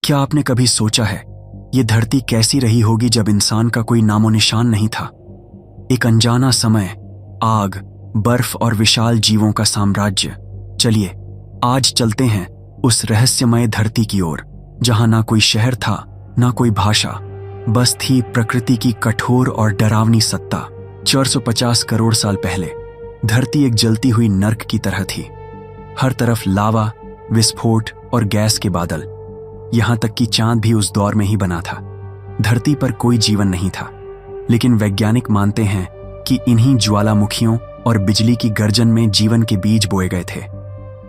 क्या आपने कभी सोचा है ये धरती कैसी रही होगी जब इंसान का कोई नामो निशान नहीं था? एक अनजाना समय, आग, बर्फ और विशाल जीवों का साम्राज्य। चलिए आज चलते हैं उस रहस्यमय धरती की ओर, जहां ना कोई शहर था, ना कोई भाषा, बस थी प्रकृति की कठोर और डरावनी सत्ता। 450 करोड़ साल पहले धरती एक जलती हुई नर्क की तरह थी। हर तरफ लावा, विस्फोट और गैस के बादल। यहां तक कि चांद भी उस दौर में ही बना था। धरती पर कोई जीवन नहीं था, लेकिन वैज्ञानिक मानते हैं कि इन्हीं ज्वालामुखियों और बिजली की गर्जन में जीवन के बीज बोए गए थे।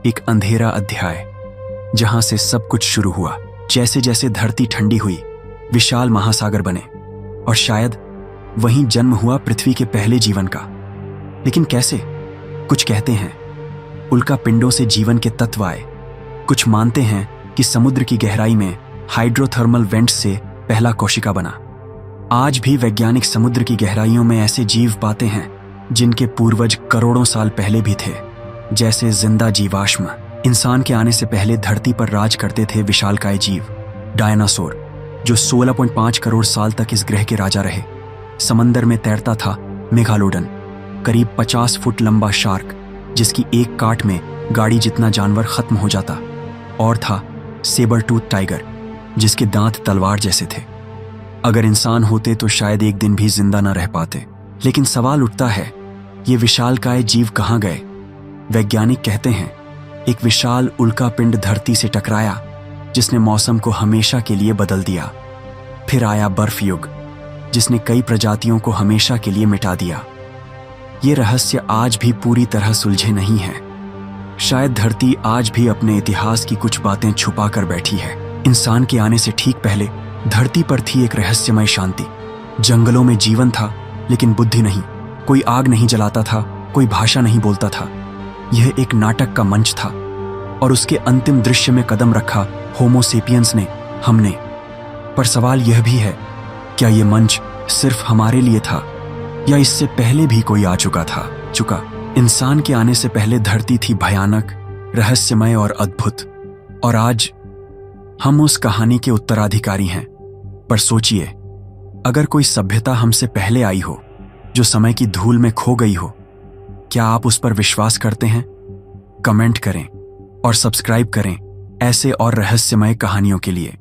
एक अंधेरा अध्याय जहां से सब कुछ शुरू हुआ। जैसे जैसे धरती ठंडी हुई, विशाल महासागर बने और शायद वहीं जन्म हुआ पृथ्वी के पहले जीवन का। लेकिन कैसे? कुछ कहते हैं उल्का पिंडों से जीवन के तत्व आए। कुछ मानते हैं कि समुद्र की गहराई में हाइड्रोथर्मल वेंट्स से पहला कोशिका बना। आज भी वैज्ञानिक समुद्र की गहराइयों में ऐसे जीव पाते हैं जिनके पूर्वज करोड़ों साल पहले भी थे, जैसे जिंदा जीवाश्म। इंसान के आने से पहले धरती पर राज करते थे विशालकाय जीव, डायनासोर, जो 16.5 करोड़ साल तक इस ग्रह के राजा रहे। समंदर में तैरता था मेगालोडन, करीब 50 फुट लंबा शार्क, जिसकी एक काट में गाड़ी जितना जानवर खत्म हो जाता। और था सेबर टूथ टाइगर, जिसके दांत तलवार जैसे थे। अगर इंसान होते तो शायद एक दिन भी जिंदा न रह पाते। लेकिन सवाल उठता है, ये विशालकाय जीव कहाँ गए? वैज्ञानिक कहते हैं एक विशाल उल्का पिंड धरती से टकराया, जिसने मौसम को हमेशा के लिए बदल दिया। फिर आया बर्फ युग, जिसने कई प्रजातियों को हमेशा के लिए मिटा दिया। ये रहस्य आज भी पूरी तरह सुलझे नहीं है। शायद धरती आज भी अपने इतिहास की कुछ बातें छुपा कर बैठी है। इंसान के आने से ठीक पहले धरती पर थी एक रहस्यमय शांति। जंगलों में जीवन था, लेकिन बुद्धि नहीं। कोई आग नहीं जलाता था, कोई भाषा नहीं बोलता था। यह एक नाटक का मंच था, और उसके अंतिम दृश्य में कदम रखा होमो सेपियंस ने, हमने। पर सवाल यह भी है, क्या यह मंच सिर्फ हमारे लिए था, या इससे पहले भी कोई आ चुका था? इंसान के आने से पहले धरती थी भयानक, रहस्यमय और अद्भुत, और आज हम उस कहानी के उत्तराधिकारी हैं। पर सोचिए, अगर कोई सभ्यता हमसे पहले आई हो, जो समय की धूल में खो गई हो, क्या आप उस पर विश्वास करते हैं? कमेंट करें और सब्सक्राइब करें ऐसे और रहस्यमय कहानियों के लिए।